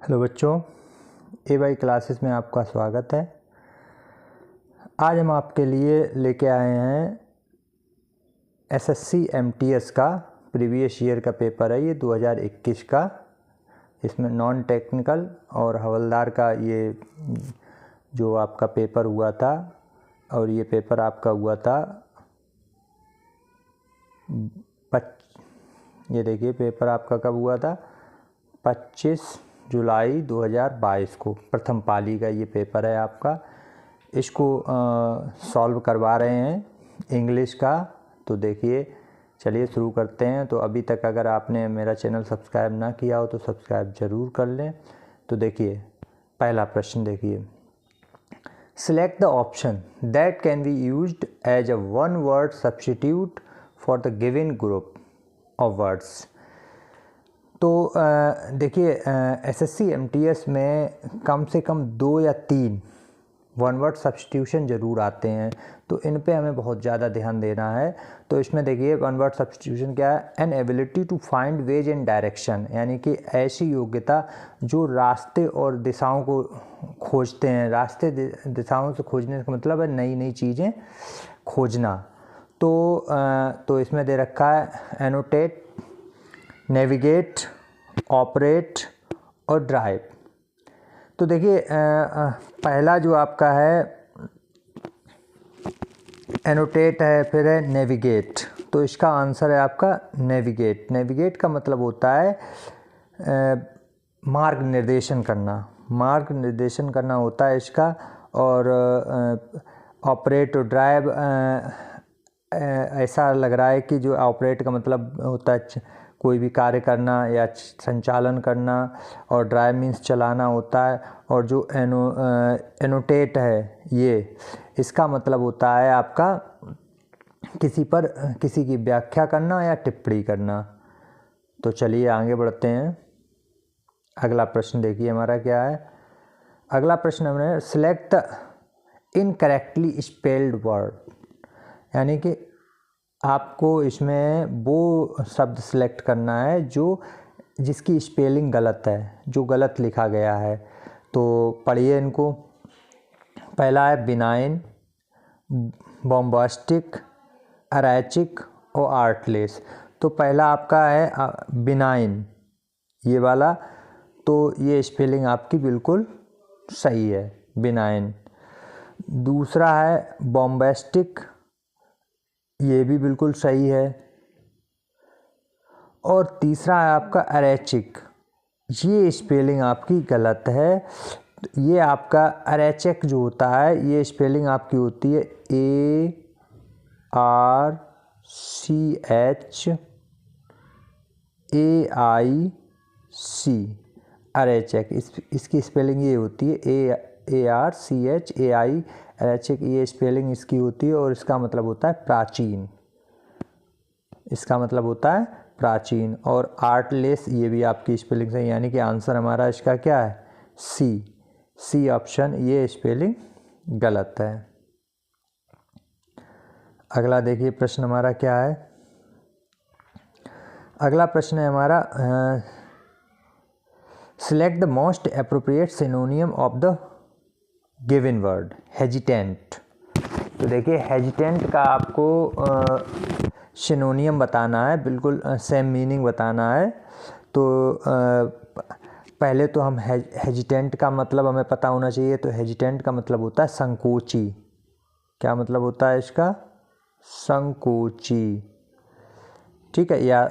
Hello बच्चों, AY classes में आपका स्वागत है। आज हम आपके लिए लेके आए हैं SSC MTS का प्रीवियस ईयर का पेपर है। ये 2021 का, इसमें नॉन टेक्निकल और हवलदार का ये जो आपका पेपर हुआ था, और ये पेपर आपका हुआ था ये देखिए पेपर आपका कब हुआ था, 25 जुलाई 2022 को। प्रथम पाली का ये पेपर है आपका। इसको सॉल्व करवा रहे हैं इंग्लिश का। तो देखिए, चलिए शुरू करते हैं। तो अभी तक अगर आपने मेरा चैनल सब्सक्राइब ना किया हो तो सब्सक्राइब ज़रूर कर लें। तो देखिए पहला प्रश्न देखिए, select the option that can be used as a one word substitute for the given group of words. तो देखिए SSC MTS में कम से कम 2 या 3 वन वर्ड सब्स्टिट्यूशन ज़रूर आते हैं, तो इन पे हमें बहुत ज़्यादा ध्यान देना है। तो इसमें देखिए वन वर्ड सब्स्टिट्यूशन क्या है, an ability to find ways and direction, यानी कि ऐसी योग्यता जो रास्ते और दिशाओं को खोजते हैं। रास्ते दिशाओं से खोजने का मतलब है नई नई चीज़ें खोजना। तो इसमें दे रखा है एनोटेट, नेविगेट, ऑपरेट और ड्राइव। तो देखिए पहला जो आपका है एनोटेट है, फिर है नेविगेट। तो इसका आंसर है आपका नेविगेट। नेविगेट का मतलब होता है मार्ग निर्देशन करना। मार्ग निर्देशन करना होता है इसका। और ऑपरेट और ड्राइव ऐसा लग रहा है कि जो ऑपरेट का मतलब होता है कोई भी कार्य करना या संचालन करना, और ड्राइव मीन्स चलाना होता है। और जो एनोटेट है ये, इसका मतलब होता है आपका किसी की व्याख्या करना या टिप्पणी करना। तो चलिए आगे बढ़ते हैं। अगला प्रश्न देखिए हमारा क्या है। अगला प्रश्न हमने select the incorrectly spelled word, यानी कि आपको इसमें वो शब्द सेलेक्ट करना है जिसकी स्पेलिंग गलत है, जो गलत लिखा गया है। तो पढ़िए इनको। पहला है बिनाइन, बॉम्बास्टिक, अरैचिक और आर्टलेस। तो पहला आपका है बिनाइन, ये वाला। तो ये स्पेलिंग आपकी बिल्कुल सही है, बिनाइन। दूसरा है बॉम्बास्टिक, ये भी बिल्कुल सही है। और तीसरा है आपका अरैचिक, ये स्पेलिंग आपकी गलत है। ये आपका अरैचिक जो होता है, ये स्पेलिंग आपकी होती है ARCHAIC, अरैचिक। इसकी स्पेलिंग ये होती है ARCHAI, अरैचिक। ये स्पेलिंग इसकी होती है और इसका मतलब होता है प्राचीन। इसका मतलब होता है प्राचीन। और आर्टलेस, ये भी आपकी स्पेलिंग सही, यानी कि आंसर हमारा इसका क्या है, सी ऑप्शन। ये स्पेलिंग गलत है। अगला देखिए प्रश्न हमारा क्या है। अगला प्रश्न है हमारा select the most appropriate सिनोनियम of the given word hesitant. तो देखिए हेजिटेंट का आपको सिनोनियम बताना है, बिल्कुल सेम मीनिंग बताना है। तो पहले तो हम हेजिटेंट का मतलब हमें पता होना चाहिए। तो हेजिटेंट का मतलब होता है संकोची। क्या मतलब होता है इसका, संकोची, ठीक है, या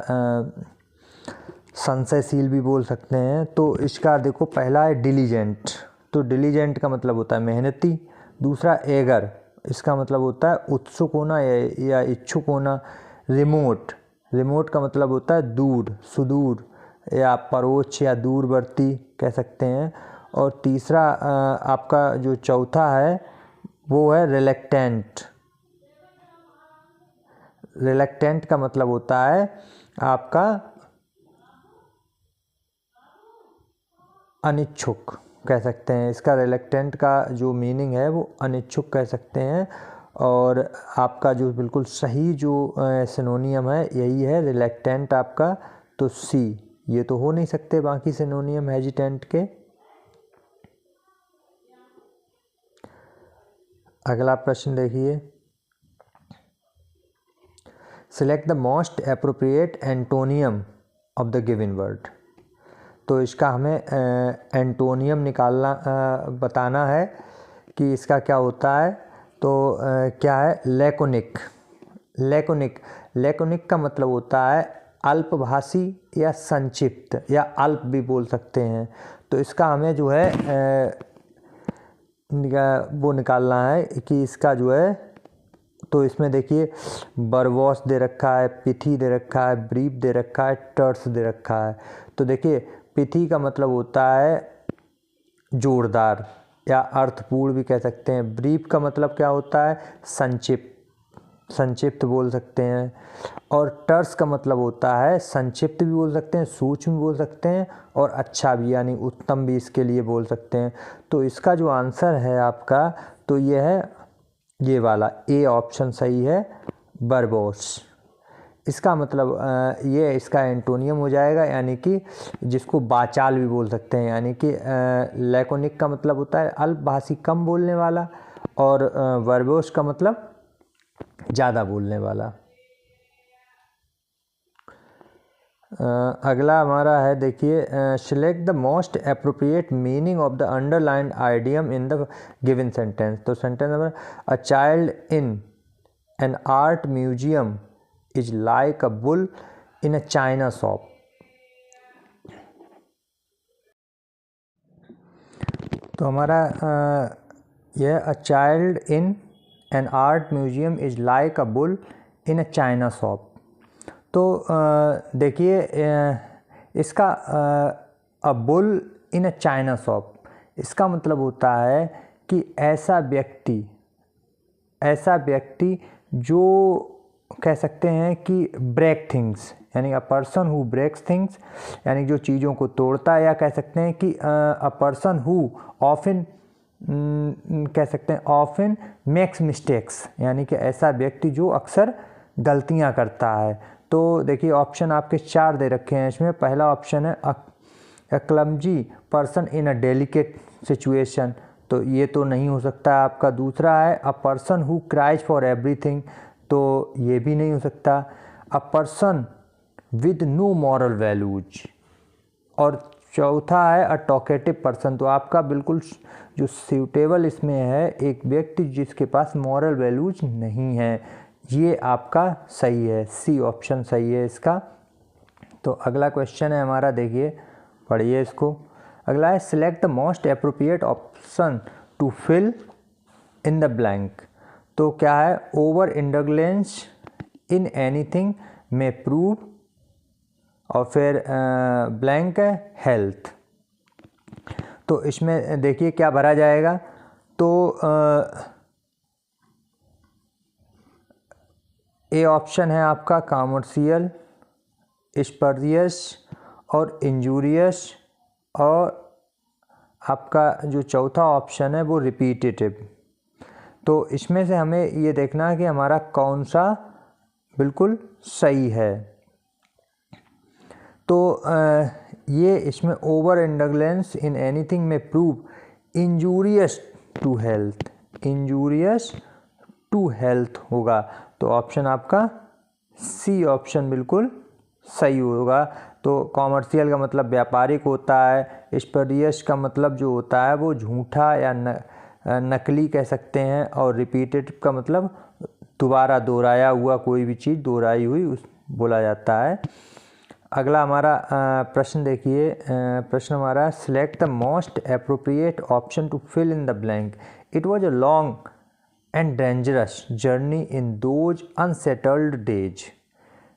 संशयशील भी बोल सकते हैं। तो इसका देखो पहला है डिलीजेंट। तो डिलीजेंट का मतलब होता है मेहनती। दूसरा एगर, इसका मतलब होता है उत्सुक होना या इच्छुक होना। रिमोट का मतलब होता है दूर, सुदूर या परोक्ष या दूरवर्ती कह सकते हैं। और तीसरा आपका जो चौथा है वो है रिलेक्टेंट। रिलेक्टेंट का मतलब होता है आपका अनिच्छुक कह सकते हैं। इसका रिलेक्टेंट का जो मीनिंग है वो अनिच्छुक कह सकते हैं। और आपका जो बिल्कुल सही जो सिनोनियम है यही है रिलेक्टेंट आपका। तो सी, ये तो हो नहीं सकते बाकी सिनोनियम हेजिटेंट के। अगला प्रश्न देखिए, select the most appropriate antonym of the given word. तो इसका हमें एंटोनियम निकालना बताना है कि इसका क्या होता है। तो क्या है, लैकोनिक। लैकोनिक का मतलब होता है अल्पभाषी या संक्षिप्त या अल्प भी बोल सकते हैं। तो इसका हमें जो है वो निकालना है कि इसका जो है, तो इसमें देखिए बरबॉस दे रखा है, पिथी दे रखा है, ब्रीफ दे रखा है, टर्स दे रखा है। तो देखिए पिथी का मतलब होता है जोरदार या अर्थपूर्ण भी कह सकते हैं। ब्रीफ का मतलब क्या होता है, संक्षिप्त बोल सकते हैं। और टर्स का मतलब होता है संक्षिप्त भी बोल सकते हैं, सूक्ष्म भी बोल सकते हैं, और अच्छा भी यानी उत्तम भी इसके लिए बोल सकते हैं। तो इसका जो आंसर है आपका, तो ये है ये वाला ए ऑप्शन सही है, बरबॉस। इसका मतलब ये इसका एंटोनियम हो जाएगा, यानी कि जिसको बाचाल भी बोल सकते हैं। यानी कि लैकोनिक का मतलब होता है अल्पभाषी कम बोलने वाला, और वर्बोस का मतलब ज़्यादा बोलने वाला। अगला हमारा है देखिए, select the most appropriate meaning of the underlined idiom in the given sentence. तो sentence number, a child in an art museum is like a bull in a china shop. तो हमारा यह a child in an art museum is like a bull in a china shop. तो देखिए इसका a bull in a china shop, इसका मतलब होता है कि ऐसा व्यक्ति जो कह सकते हैं कि ब्रेक थिंग्स, यानी a person who breaks things, यानी जो चीज़ों को तोड़ता है, या कह सकते हैं कि अ पर्सन हु ऑफन कह सकते हैं ऑफन मेक्स मिस्टेक्स, यानी कि ऐसा व्यक्ति जो अक्सर गलतियां करता है। तो देखिए ऑप्शन आपके 4 दे रखे हैं इसमें। पहला ऑप्शन है a clumsy person in a delicate situation, तो ये तो नहीं हो सकता आपका। दूसरा है a person who cries for everything, तो ये भी नहीं हो सकता। A person with no moral values, और चौथा है अ टॉकेटिव पर्सन। तो आपका बिल्कुल जो सूटेबल इसमें है, एक व्यक्ति जिसके पास मॉरल वैल्यूज नहीं है, ये आपका सही है, सी ऑप्शन सही है इसका। तो अगला क्वेश्चन है हमारा, देखिए पढ़िए इसको। अगला है select the most appropriate option to fill in the blank. तो क्या है, ओवर इंडल्जेंस इन एनीथिंग में प्रूव, और फिर ब्लैंक है हेल्थ। तो इसमें देखिए क्या भरा जाएगा। तो ए ऑप्शन है आपका कॉमर्शियल, स्पर्जियस और इंजूरियस, और आपका जो चौथा ऑप्शन है वो रिपीटेटिव। तो इसमें से हमें ये देखना है कि हमारा कौन सा बिल्कुल सही है। तो ये इसमें ओवर इंडल्जेंस इन एनीथिंग में prove injurious to health, injurious to health होगा। तो ऑप्शन आपका सी ऑप्शन बिल्कुल सही होगा। तो कॉमर्शियल का मतलब व्यापारिक होता है, स्पर्जियस का मतलब जो होता है वो झूठा या नकली कह सकते हैं, और रिपीटेटिव का मतलब दोबारा दोहराया हुआ कोई भी चीज़ दोहराई हुई उस बोला जाता है। अगला हमारा प्रश्न देखिए, प्रश्न हमारा select the most appropriate option to fill in the blank. It was a long and dangerous journey in those unsettled days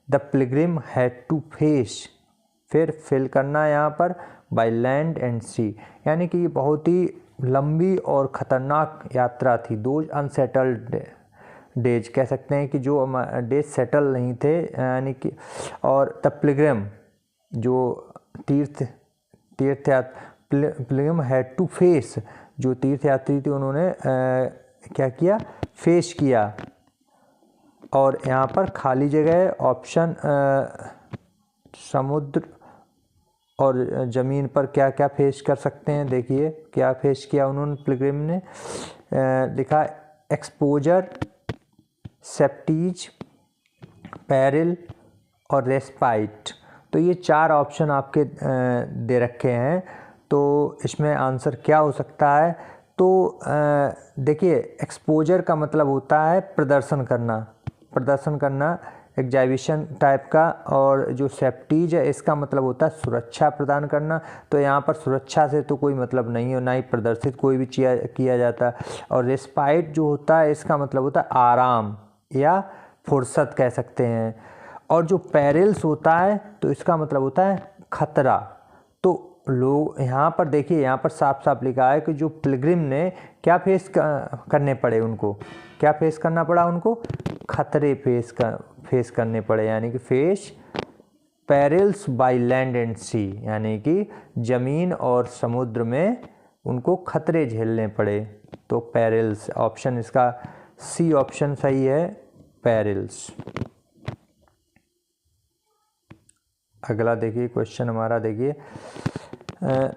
the pilgrim had to face, फिर फिल करना यहाँ पर बाय लैंड एंड सी, यानी कि ये बहुत ही लंबी और ख़तरनाक यात्रा थी। दोज अनसेटल्ड डेज कह सकते हैं कि जो डेज सेटल नहीं थे, यानी कि, और द पिलग्रिम जो पिलग्रिम हैड टू फेस, जो तीर्थयात्री थे उन्होंने क्या किया, फेस किया। और यहाँ पर खाली जगह ऑप्शन समुद्र और ज़मीन पर क्या क्या फेस कर सकते हैं। देखिए क्या फेस किया उन्होंने, पिलग्रिम ने लिखा एक्सपोजर, सेप्टीज, पैरिल और रेस्पाइट। तो ये 4 ऑप्शन आपके दे रखे हैं। तो इसमें आंसर क्या हो सकता है? तो देखिए, एक्सपोजर का मतलब होता है प्रदर्शन करना एग्जाइबिशन टाइप का, और जो सेफ्टीज है इसका मतलब होता है सुरक्षा प्रदान करना। तो यहाँ पर सुरक्षा से तो कोई मतलब नहीं है, ना ही प्रदर्शित कोई भी किया जाता। और रेस्पाइट जो होता है इसका मतलब होता है आराम या फुर्सत कह सकते हैं। और जो पेरिल्स होता है तो इसका मतलब होता है खतरा। तो लोग यहाँ पर देखिए, यहाँ पर साफ साफ लिखा है कि जो पिलग्रिम ने क्या फेस करने पड़े, उनको क्या फेस करना पड़ा, उनको खतरे फेस करने पड़े, यानी कि face perils by land and sea, यानी कि ज़मीन और समुद्र में उनको खतरे झेलने पड़े। तो पेरिल्स ऑप्शन इसका सी ऑप्शन सही है, पेरिल्स। अगला देखिए क्वेश्चन हमारा, देखिए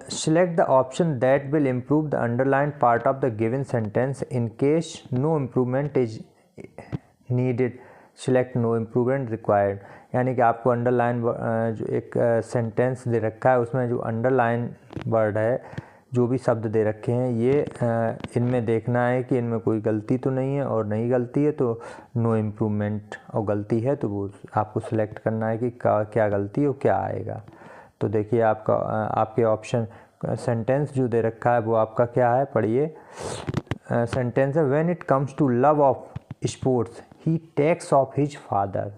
select the option that will improve the underlined part of the given sentence in case no improvement is needed, select no improvement required। यानी कि आपको अंडरलाइन जो एक सेंटेंस दे रखा है उसमें जो अंडरलाइन वर्ड है, जो भी शब्द दे रखे हैं, ये इनमें देखना है कि इनमें कोई गलती तो नहीं है, और नहीं गलती है तो नो इम्प्रूवमेंट, और गलती है तो वो आपको सिलेक्ट करना है कि क्या गलती है और क्या आएगा। तो देखिए आपके ऑप्शन सेंटेंस जो दे रखा है वो आपका क्या है, पढ़िए। सेंटेंस है, when it comes to love of sports he takes of his father.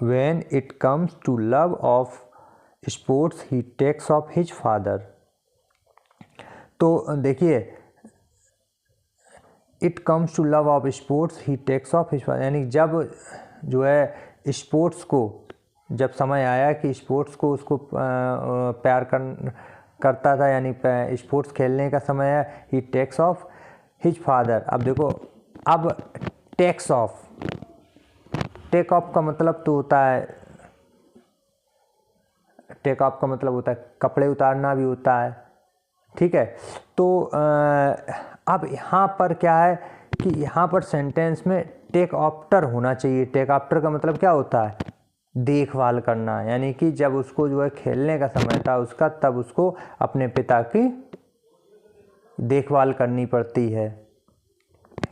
When it comes to love of sports he takes of his father. तो देखिए, it comes to love of sports he takes of his father, यानी जब जो है sports को, जब समय आया कि स्पोर्ट्स को उसको प्यार करता था, यानी स्पोर्ट्स खेलने का समय है, ही टेक्स ऑफ हिज फादर। अब देखो, अब टेक ऑफ का मतलब तो होता है, टेक ऑफ का मतलब होता है कपड़े उतारना भी होता है, ठीक है। तो अब यहाँ पर क्या है कि यहाँ पर सेंटेंस में टेक आफ्टर होना चाहिए। टेक आफ्टर का मतलब क्या होता है, देखभाल करना, यानी कि जब उसको जो है खेलने का समय था उसका, तब उसको अपने पिता की देखभाल करनी पड़ती है।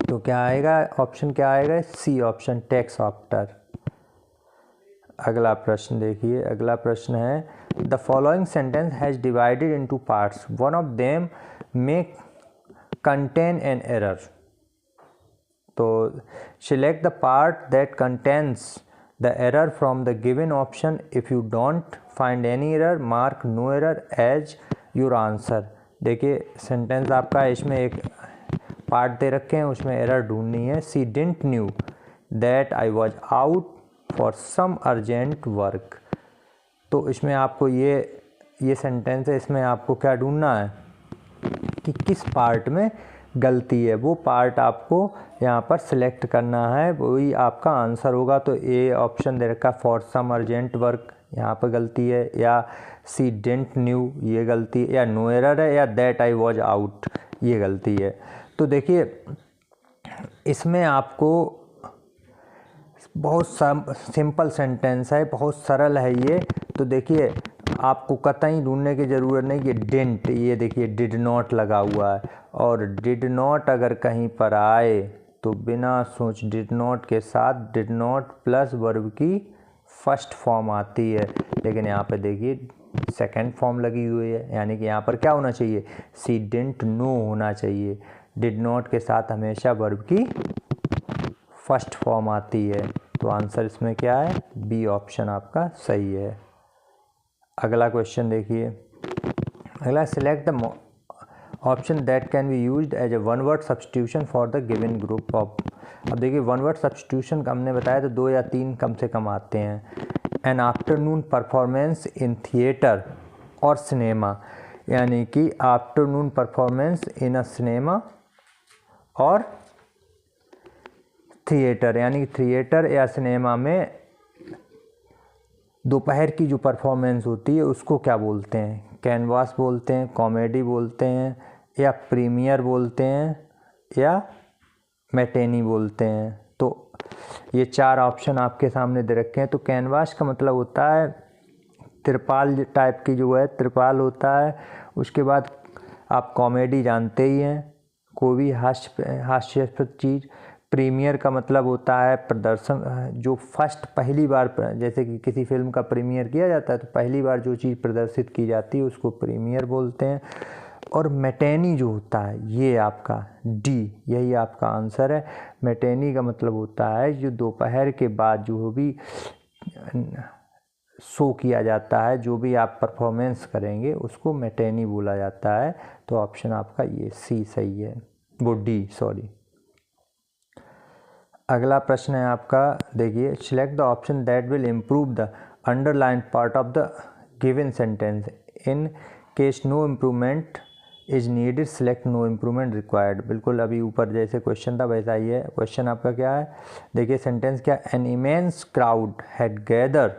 तो क्या आएगा, ऑप्शन क्या आएगा, सी ऑप्शन, टेक्स आफ्टर। अगला प्रश्न देखिए, अगला प्रश्न है, the following sentence has divided into parts, one of them may contain an error. तो select the part that contains the error from the given option. If you don't find any error, mark no error as your answer। देखिए sentence आपका है, इसमें एक part दे रखे हैं, उसमें error ढूंढनी है। She didn't knew that I was out for some urgent work। तो इसमें आपको ये सेंटेंस है, इसमें आपको क्या ढूंढना है कि किस पार्ट में गलती है, वो पार्ट आपको यहाँ पर सिलेक्ट करना है, वही आपका आंसर होगा। तो ए ऑप्शन दे रखा, फॉर सम अर्जेंट वर्क, यहाँ पर गलती है, या सी डिडंट न्यू, ये गलती है, या नो एरर है, या दैट आई वॉज आउट, ये गलती है। तो देखिए इसमें आपको बहुत सिंपल सेंटेंस है, बहुत सरल है ये। तो देखिए आपको कतई ढूंढने की ज़रूरत नहीं कि डिडंट, ये देखिए डिड नॉट लगा हुआ है, और डिड नॉट अगर कहीं पर आए तो बिना सोच डिड नॉट के साथ डिड नॉट प्लस वर्ब की फर्स्ट फॉर्म आती है, लेकिन यहाँ पे देखिए सेकंड फॉर्म लगी हुई है, यानी कि यहाँ पर क्या होना चाहिए, सी डिडंट नो होना चाहिए। डिड नॉट के साथ हमेशा वर्ब की फर्स्ट फॉर्म आती है। तो आंसर इसमें क्या है, बी ऑप्शन आपका सही है। अगला क्वेश्चन देखिए, अगला select the option that can be used as a one word substitution for the given group of. अब देखिए वन वर्ड सब्सटीट्यूशन का हमने बताया तो 2 या 3 कम से कम आते हैं। An afternoon performance in theatre और सिनेमा, यानी कि afternoon performance in a cinema और थिएटर, यानी कि थिएटर या सिनेमा में दोपहर की जो परफॉर्मेंस होती है उसको क्या बोलते हैं, कैनवास बोलते हैं, कॉमेडी बोलते हैं, या प्रीमियर बोलते हैं, या मैटेनी बोलते हैं। तो ये 4 ऑप्शन आपके सामने दे रखे हैं। तो कैनवास का मतलब होता है त्रिपाल टाइप की जो है त्रिपाल होता है। उसके बाद आप कॉमेडी जानते ही हैं, कोई भी हास्यास्पद चीज़। प्रीमियर का मतलब होता है प्रदर्शन, जो फर्स्ट पहली बार, जैसे कि किसी फिल्म का प्रीमियर किया जाता है तो पहली बार जो चीज़ प्रदर्शित की जाती है उसको प्रीमियर बोलते हैं। और मैटेनी जो होता है ये आपका डी, यही आपका आंसर है। मैटेनी का मतलब होता है जो दोपहर के बाद जो भी शो किया जाता है, जो भी आप परफॉर्मेंस करेंगे उसको मैटेनी बोला जाता है। तो ऑप्शन आपका ये सी सही है, वो डी सॉरी। अगला प्रश्न है आपका, देखिए, select the option that will improve the underline part of the given sentence in case no improvement is needed, select no improvement required. बिल्कुल अभी ऊपर जैसे क्वेश्चन था वैसा ही है। क्वेश्चन आपका क्या है, देखिए सेंटेंस क्या, an immense crowd had gather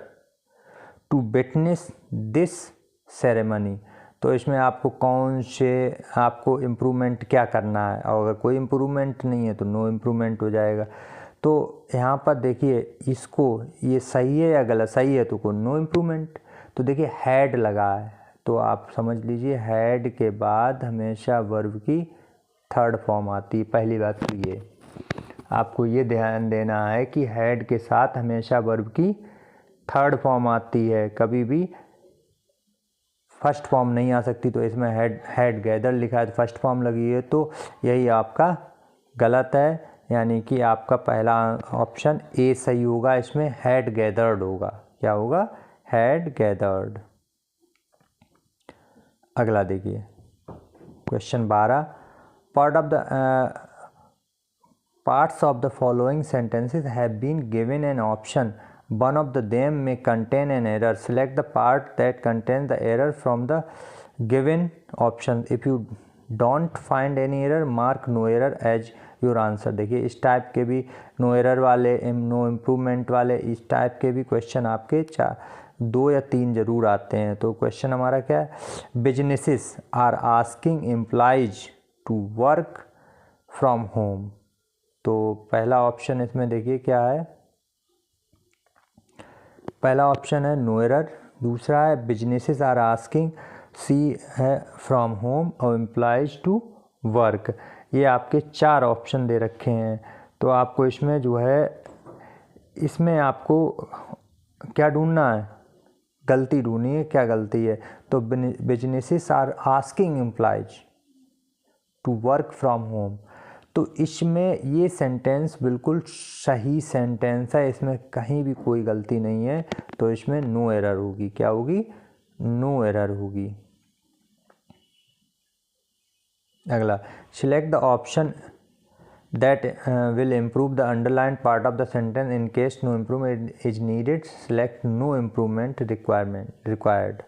to witness this ceremony. तो इसमें आपको कौन से, आपको इम्प्रूवमेंट क्या करना है, और अगर कोई इम्प्रूवमेंट नहीं है तो नो इम्प्रूवमेंट हो जाएगा। तो यहाँ पर देखिए इसको, ये सही है या गलत, सही है तो कोई नो इम्प्रूवमेंट। तो देखिए हैड लगा है तो आप समझ लीजिए हैड के बाद हमेशा वर्ब की थर्ड फॉर्म आती है। पहली बात तो ये आपको ये ध्यान देना है कि हैड के साथ हमेशा वर्ब की थर्ड फॉर्म आती है, कभी भी फर्स्ट फॉर्म नहीं आ सकती। तो इसमें हैड गैदर लिखा है तो फर्स्ट फॉर्म लगी है, तो यही आपका गलत है, यानी कि आपका पहला ऑप्शन ए सही होगा। इसमें हैड गैदर्ड होगा, क्या होगा, हैड गैदर्ड। अगला देखिए question 12, parts of the following sentences have been given an option. One of them may contain an error. Select the part that contains the error from the given option. If you don't find any error, mark no error as your answer। देखिए इस type के भी no error वाले, no improvement वाले, इस type के भी question आपके 2 या 3 जरूर आते हैं। तो क्वेश्चन हमारा क्या है, businesses are asking employees to work from home. तो पहला ऑप्शन इसमें देखिए क्या है, पहला ऑप्शन है नो एरर, दूसरा है बिजनेसेस आर आस्किंग, सी है फ्रॉम होम, और एम्प्लॉइज टू वर्क। ये आपके 4 ऑप्शन दे रखे हैं। तो आपको इसमें जो है, इसमें आपको क्या ढूंढना है, गलती ढूंढनी है, क्या गलती है। तो businesses are asking employees to work from home, तो इसमें ये सेंटेंस बिल्कुल सही सेंटेंस है, इसमें कहीं भी कोई गलती नहीं है। तो इसमें नो एरर होगी, क्या होगी, नो एरर होगी। अगला, select the option that will improve the underline part of the sentence in case no improvement is needed, select no improvement required.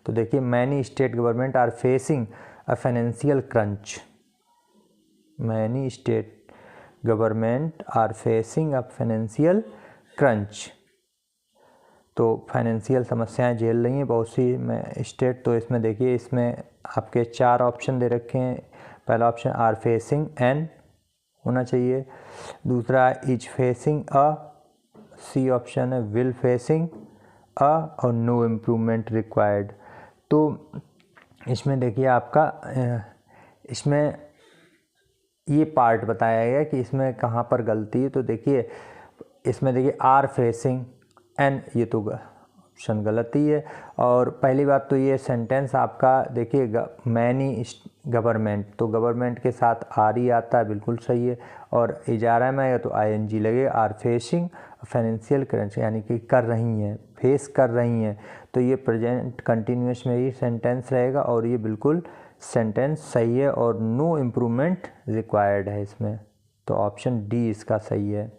तो देखिए, many state government are facing a financial crunch, many state government are facing a financial crunch. तो financial समस्याएं झेल रही हैं बहुत सी state. तो इसमें देखिए, इसमें आपके 4 ऑप्शन दे रखे हैं। पहला ऑप्शन आर फेसिंग, एन होना चाहिए, दूसरा is facing a, C option है विल फेसिंग अ, और नो इम्प्रूवमेंट रिक्वायर्ड। तो इसमें देखिए आपका इसमें ये पार्ट बताया गया कि इसमें कहाँ पर गलती है। तो देखिए इसमें देखिए आर फेसिंग एन, ये तो ऑप्शन गलत ही है। और पहली बात तो ये सेंटेंस आपका देखिए मैनी गवर्नमेंट, तो गवर्नमेंट के साथ आर ही आता है, बिल्कुल सही है। और इजारा में आएगा तो आईएनजी लगे, आर फेसिंग फाइनेंशियल क्रंच, यानी कि कर रही हैं, फेस कर रही हैं। तो ये प्रेजेंट कंटिन्यूस में ही सेंटेंस रहेगा और ये बिल्कुल सेंटेंस सही है, और नो इम्प्रूवमेंट रिक्वायर्ड है इसमें। तो ऑप्शन डी इसका सही है।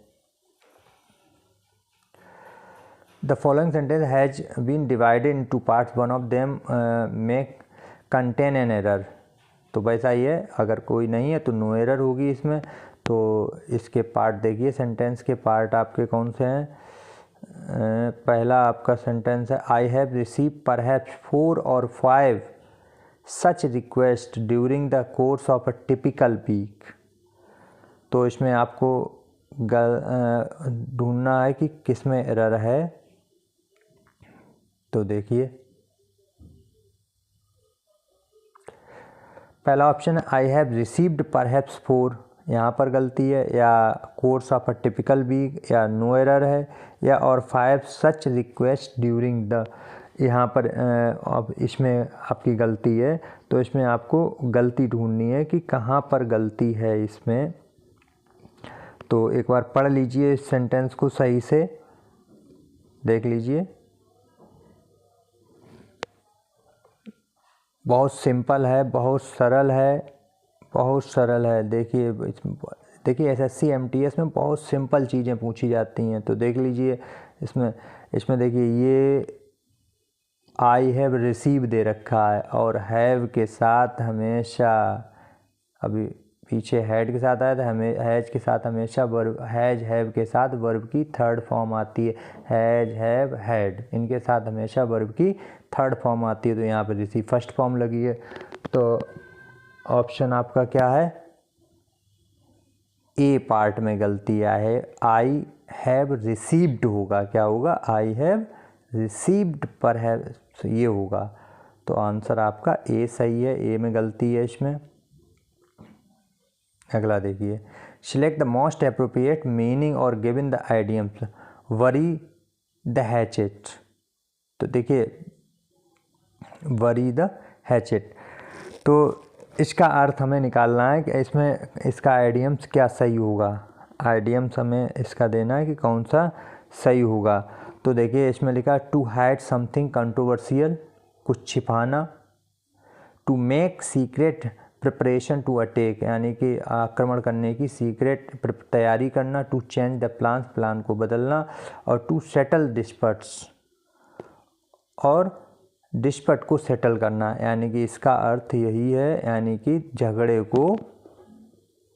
The following sentence has been divided into parts. One of them may contain an error. तो वैसा ही है, अगर कोई नहीं है तो नो एरर होगी इसमें। तो इसके पार्ट देखिए, सेंटेंस के पार्ट आपके कौन से हैं। पहला आपका सेंटेंस है, I have receive perhaps 4 or 5 such requests during the course of a typical week. तो इसमें आपको ढूंढना है कि किस में एरर है। तो देखिए पहला ऑप्शन है आई हैव रिसीव्ड परहैप्स 4, यहाँ पर गलती है, या course of a typical week, या नो एरर है, या और 5 सच रिक्वेस्ट ड्यूरिंग द, यहाँ पर अब इसमें आपकी गलती है। तो इसमें आपको गलती ढूंढनी है कि कहाँ पर गलती है इसमें। तो एक बार पढ़ लीजिए इस सेंटेंस को सही से, देख लीजिए। बहुत सिंपल है, बहुत सरल है, बहुत सरल है। देखिए एसएससी एमटीएस में बहुत सिंपल चीज़ें पूछी जाती हैं। तो देख लीजिए इसमें देखिए ये आई हैव रिसीव दे रखा है और हैव के साथ हमेशा, अभी पीछे हैड के साथ आया था, हमें हैज के साथ हमेशा वर्ब, हैज हैव के साथ वर्ब की थर्ड फॉर्म आती है। हैज हैव हैड, इनके साथ हमेशा वर्ब की थर्ड फॉर्म आती है। तो यहाँ पर रिसीव फर्स्ट फॉर्म लगी है। तो ऑप्शन आपका क्या है, ए पार्ट में गलती है, आई हैव रिसीव्ड होगा, क्या होगा, आई हैव रिसीव्ड पर है, ये होगा। तो आंसर आपका ए सही है, ए में गलती है इसमें। अगला देखिए, select the most appropriate meaning और given the idioms. Bury the hatchet, तो देखिए वरी द हैचेट, तो इसका अर्थ हमें निकालना है कि इसमें इसका आइडियम्स क्या सही होगा। आइडियम्स हमें इसका देना है कि कौन सा सही होगा। तो देखिए इसमें लिखा टू हाइड समथिंग कंट्रोवर्शियल, कुछ छिपाना। To make secret preparation to attack, यानी कि आक्रमण करने की सीक्रेट तैयारी करना। To change the plan, plan को बदलना। और टू सेटल डिस्प्यूट्स, और डिस्प्यूट को सेटल करना, यानी कि इसका अर्थ यही है, यानी कि झगड़े को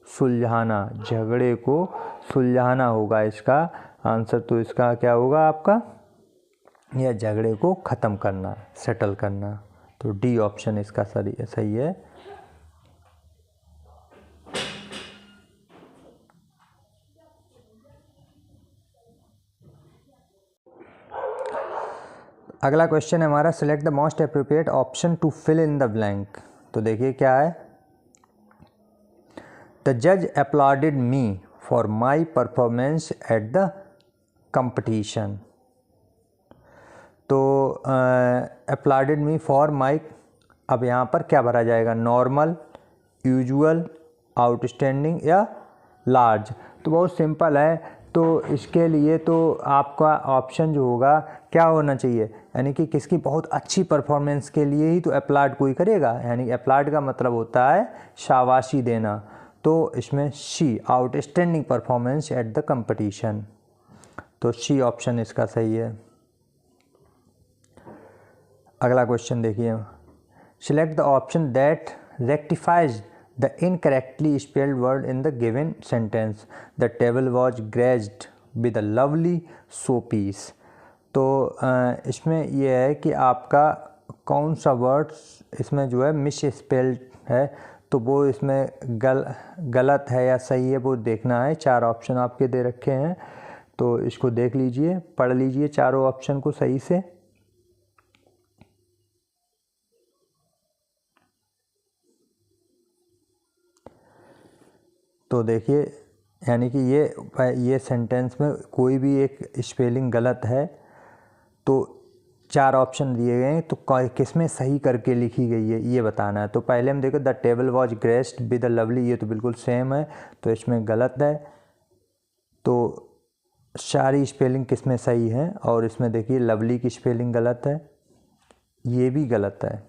सुलझाना, झगड़े को सुलझाना होगा इसका आंसर। तो इसका क्या होगा आपका, यह झगड़े को ख़त्म करना, सेटल करना। तो डी ऑप्शन इसका सही है। अगला क्वेश्चन है हमारा, select the most appropriate option to fill in the blank. तो देखिए क्या है, द जज applauded me for my performance at the competition. तो अपलॉडेड मी फॉर माई, अब यहाँ पर क्या भरा जाएगा, नॉर्मल, यूजुअल, आउटस्टैंडिंग या लार्ज। तो बहुत सिंपल है। तो इसके लिए तो आपका ऑप्शन जो होगा क्या होना चाहिए, यानी कि किसकी बहुत अच्छी परफॉर्मेंस के लिए ही तो अपलॉड कोई करेगा, यानी अपलॉड का मतलब होता है शाबाशी देना। तो इसमें C, outstanding performance at the competition. तो सी ऑप्शन इसका सही है। अगला क्वेश्चन देखिए, select the option that rectifies the incorrectly spelled word in the given sentence. The table was graced with a lovely showpiece. तो इसमें यह है कि आपका कौन सा वर्ड इसमें जो है मिस स्पेल्ड है, तो वो इसमें गलत है या सही है वो देखना है। 4 ऑप्शन आपके दे रखे हैं, तो इसको देख लीजिए, पढ़ लीजिए चारों ऑप्शन को सही से। तो देखिए यानी कि ये सेंटेंस में कोई भी एक स्पेलिंग गलत है, तो 4 ऑप्शन दिए गए हैं, तो किस में सही करके लिखी गई है ये बताना है। तो पहले हम देखो, the table was graced with a lovely, ये तो बिल्कुल सेम है, तो इसमें गलत है। तो सारी स्पेलिंग किस में सही है, और इसमें देखिए लवली की स्पेलिंग गलत है, ये भी गलत है।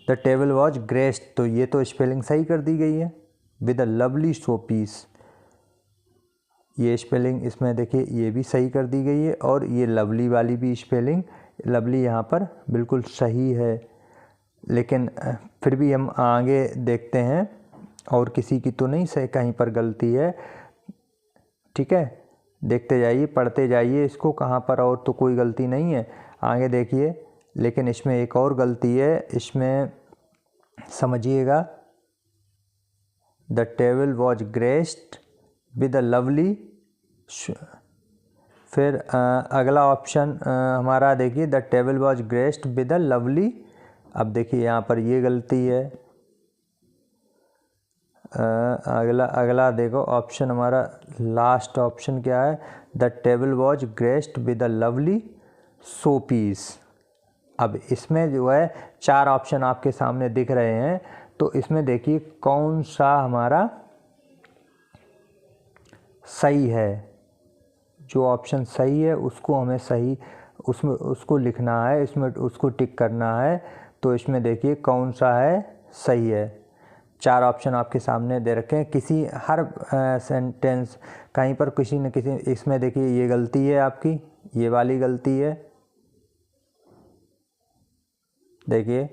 द टेबल वॉज ग्रेस्ड, तो ये तो स्पेलिंग सही कर दी गई है। विद अ लवली शोपीस, ये स्पेलिंग इसमें देखिए ये भी सही कर दी गई है, और ये लवली वाली भी स्पेलिंग, लवली यहाँ पर बिल्कुल सही है। लेकिन फिर भी हम आगे देखते हैं, और किसी की तो नहीं सही, कहीं पर गलती है, ठीक है, देखते जाइए, पढ़ते जाइए इसको, कहाँ पर और तो कोई गलती नहीं है, आगे देखिए। लेकिन इसमें एक और गलती है, इसमें समझिएगा, the table was graced with a lovely. फिर अगला ऑप्शन हमारा देखिए, the table was graced with a lovely. अब देखिए यहाँ पर ये गलती है। अगला देखो ऑप्शन हमारा लास्ट ऑप्शन क्या है, the table was graced with a lovely show piece. अब इसमें जो है 4 ऑप्शन आपके सामने दिख रहे हैं, तो इसमें देखिए कौन सा हमारा सही है। जो ऑप्शन सही है उसको हमें सही उसमें उसको लिखना है, इसमें उसको टिक करना है। तो इसमें देखिए कौन सा है सही है। 4 ऑप्शन आपके सामने दे रखे हैं, किसी हर सेंटेंस कहीं पर किसी न किसी, इसमें देखिए ये गलती है आपकी, ये वाली गलती है, देखिए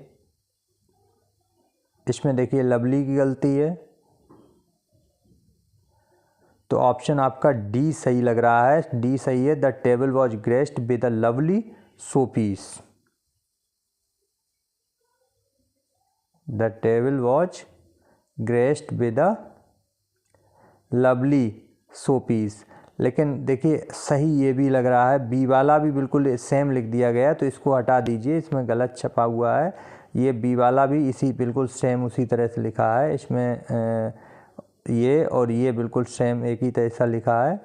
इसमें देखिए लवली की गलती है। तो ऑप्शन आपका डी सही लग रहा है, डी सही है, the table was graced with a lovely show piece. The table was graced with a lovely show piece. लेकिन देखिए सही ये भी लग रहा है, बी वाला भी बिल्कुल सेम लिख दिया गया है, तो इसको हटा दीजिए, इसमें गलत छपा हुआ है। ये बी वाला भी इसी बिल्कुल सेम उसी तरह से लिखा है, इसमें ये और ये बिल्कुल सेम एक ही तरह से लिखा है।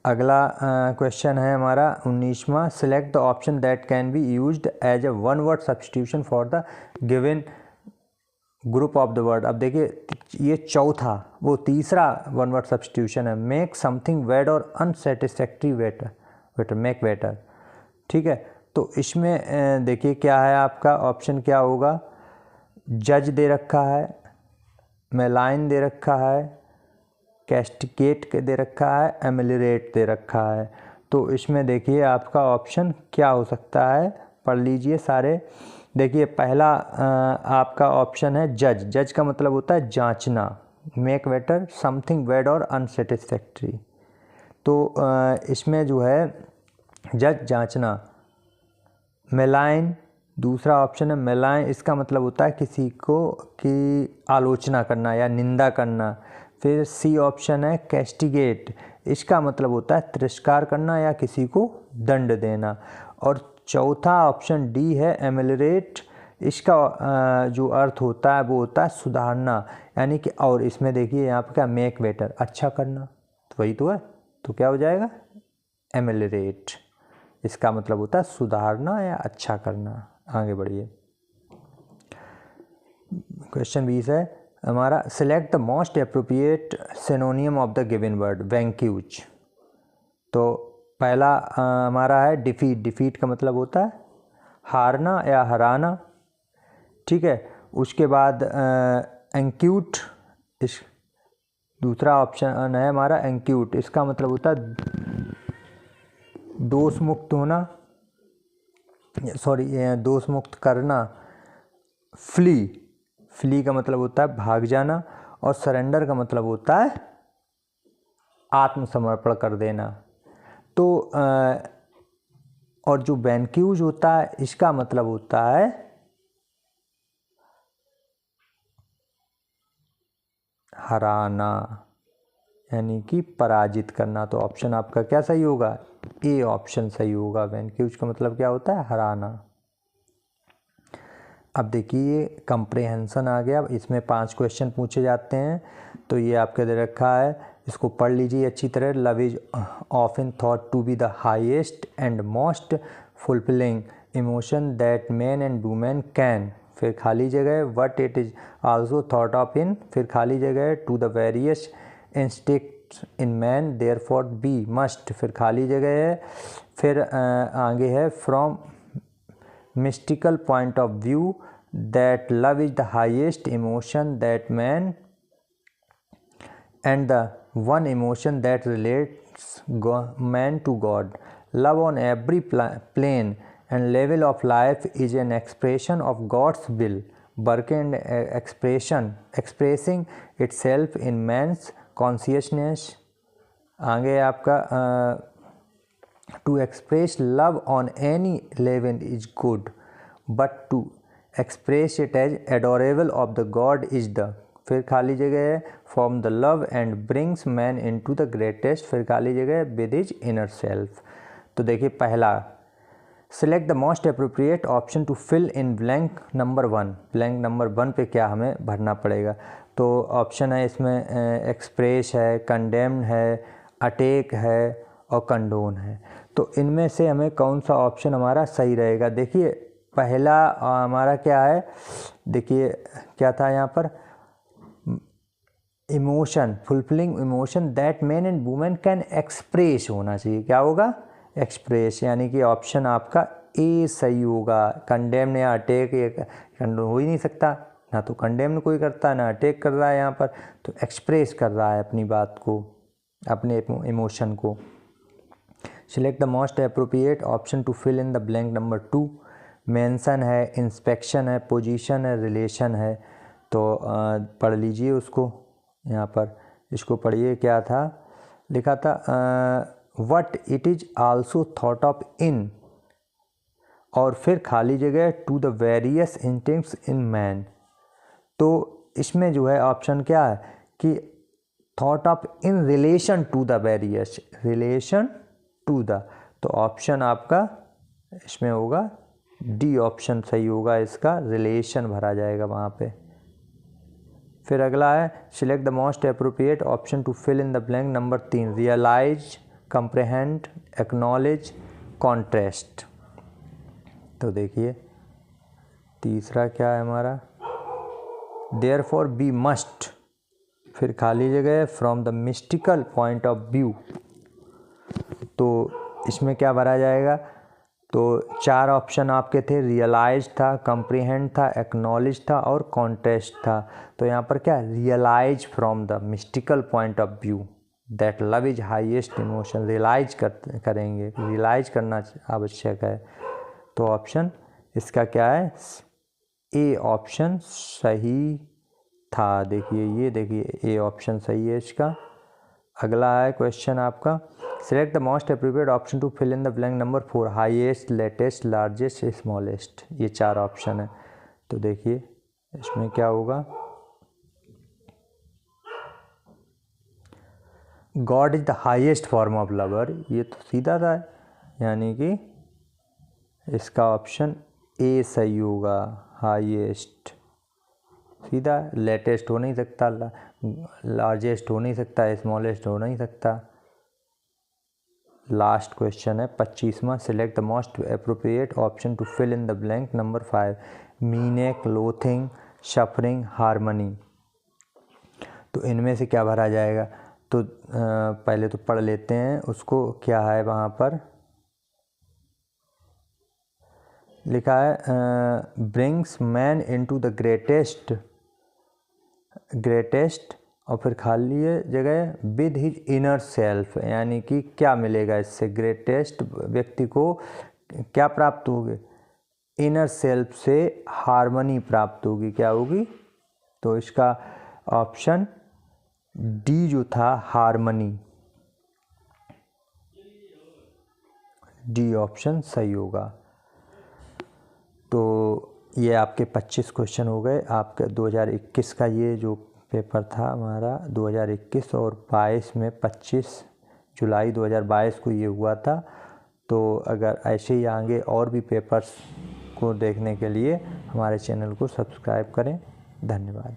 अगला क्वेश्चन है हमारा 19वां, select the option that can be used as a one word substitution for the given group of the word. अब देखिए ये चौथा, वो तीसरा वन वर्ड सब्सटीट्यूशन है, मेक समथिंग वेड और अनसेटिस्फैक्ट्री वेटर मेक वेटर। ठीक है, तो इसमें देखिए क्या है आपका ऑप्शन क्या होगा, जज दे रखा है, मेलाइन दे रखा है, कैस्टिकेट दे रखा है, एमिलरेट दे रखा है। तो इसमें देखिए आपका ऑप्शन क्या हो सकता है, पढ़ लीजिए सारे। देखिए पहला आपका ऑप्शन है जज। जज का मतलब होता है जांचना, मेक वेटर समथिंग वेड और अनसेटिस्फैक्ट्री। तो इसमें जो है जज जांचना। मेलाइन दूसरा ऑप्शन है, मेलाइन इसका मतलब होता है किसी को की आलोचना करना या निंदा करना। फिर सी ऑप्शन है कैस्टिगेट, इसका मतलब होता है तिरस्कार करना या किसी को दंड देना। और चौथा ऑप्शन डी है एमिलरेट, इसका जो अर्थ होता है वो होता है सुधारना, यानी कि, और इसमें देखिए यहाँ पर क्या मेक बेटर अच्छा करना, तो वही तो है, तो क्या हो जाएगा एमिलरेट, इसका मतलब होता है सुधारना या अच्छा करना। आगे बढ़िए, क्वेश्चन 20 है हमारा, select the most appropriate synonym of the given word vanquish. तो पहला हमारा है डिफीट। डिफीट का मतलब होता है हारना या हराना। ठीक है, उसके बाद एंक्यूट, इस दूसरा ऑप्शन है हमारा एंक्यूट, इसका मतलब होता है दोष मुक्त होना, सॉरी दोष मुक्त करना। फ्ली, फ्ली का मतलब होता है भाग जाना। और सरेंडर का मतलब होता है आत्मसमर्पण कर देना। तो और जो वैंक्यूज होता है इसका मतलब होता है हराना, यानी कि पराजित करना। तो ऑप्शन आपका क्या सही होगा, ए ऑप्शन सही होगा। वैंक्यूज का मतलब क्या होता है हराना। अब देखिए कंप्रेहेंशन आ गया, इसमें 5 क्वेश्चन पूछे जाते हैं। तो ये आपके दे रखा है, इसको पढ़ लीजिए अच्छी तरह। Love is often thought to be the highest and most fulfilling emotion that man and women can, फिर खाली जगह what it is also thought of in, फिर खाली जगह to the various instincts in man therefore be must, फिर खाली जगह है। फिर आगे है from mystical point of view that love is the highest emotion that man and the one emotion that relates man to God. Love on every plane and level of life is an expression of God's will, working and expressing itself in man's consciousness. आगे आपका to express love on any level is good, but to express it as adorable of the god is the, फिर खाली जगह है from the love and brings man into the greatest, फिर खाली जगह है विद हिज इनर सेल्फ। तो देखिए पहला, select the most appropriate option to fill in blank number 1, blank number 1 पे क्या हमें भरना पड़ेगा। तो ऑप्शन है इसमें एक्सप्रेस है, कंडेम्ड है, अटैक है और कंडोन है। तो इनमें से हमें कौन सा ऑप्शन हमारा सही रहेगा। देखिए पहला हमारा क्या है, देखिए क्या था यहाँ पर, emotion, fulfilling emotion that man and women can express होना चाहिए, क्या होगा, एक्सप्रेस, यानी कि ऑप्शन आपका ए सही होगा। कंडेम या अटैक ये कंडोन हो ही नहीं सकता, ना तो कंडेम कोई करता ना अटैक कर रहा है यहाँ पर, तो एक्सप्रेस कर रहा है अपनी बात को, अपने इमोशन को। Select the most appropriate option to fill in the blank number 2, mention है, इंस्पेक्शन है, पोजीशन है, रिलेशन है। तो पढ़ लीजिए उसको, यहाँ पर इसको पढ़िए, क्या था लिखा था, what it is also thought of in, और फिर खाली जगह to the various instincts in man. तो इसमें जो है ऑप्शन क्या है कि thought of in relation to the various, relation to the, तो ऑप्शन आपका इसमें होगा डी ऑप्शन सही होगा, इसका रिलेशन भरा जाएगा वहाँ पे। फिर अगला है select the most appropriate option to fill in the blank number 3, realise, comprehend, acknowledge, contrast. तो देखिए तीसरा क्या है हमारा, देयरफॉर बी मस्ट, फिर खाली जगह है from the mystical point of view. तो इसमें क्या भरा जाएगा, तो 4 ऑप्शन आपके थे, रियलाइज था, कंप्रीहेंड था, एक्नॉलेज था और कॉन्टेस्ट था। तो यहाँ पर क्या, realise from the mystical point of view that love is highest emotion, realise करेंगे, रियलाइज करना आवश्यक है। तो ऑप्शन इसका क्या है, ए ऑप्शन सही था। देखिए ये देखिए ए ऑप्शन सही है इसका। अगला है क्वेश्चन आपका, select the most appropriate option to fill in the blank number 4, highest, latest, largest, smallest, ये 4 ऑप्शन है। तो देखिए इसमें क्या होगा, god is the highest form of lover, ये तो सीधा था, यानी कि इसका ऑप्शन ए सही होगा, हाईएस्ट सीधा। लेटेस्ट हो नहीं सकता, लार्जेस्ट हो नहीं सकता, स्मॉलेस्ट हो नहीं सकता। लास्ट क्वेश्चन है 25वां, select the most appropriate option to fill in the blank number 5, meaning, loathing, suffering, harmony. तो इनमें से क्या भरा जाएगा, तो पहले तो पढ़ लेते हैं उसको, क्या है वहाँ पर लिखा है, brings man into the greatest, greatest और फिर खाली है जगह विद हिज इनर सेल्फ, यानी कि क्या मिलेगा इससे, ग्रेटेस्ट व्यक्ति को क्या प्राप्त होगी, इनर सेल्फ से हार्मनी प्राप्त होगी, क्या होगी। तो इसका ऑप्शन डी जो था, हार्मनी, डी ऑप्शन सही होगा। तो ये आपके 25 क्वेश्चन हो गए आपके 2021 का, ये जो पेपर था हमारा 2021 और 22 में 25 जुलाई 2022 को ये हुआ था। तो अगर ऐसे ही आगे और भी पेपर्स को देखने के लिए हमारे चैनल को सब्सक्राइब करें। धन्यवाद।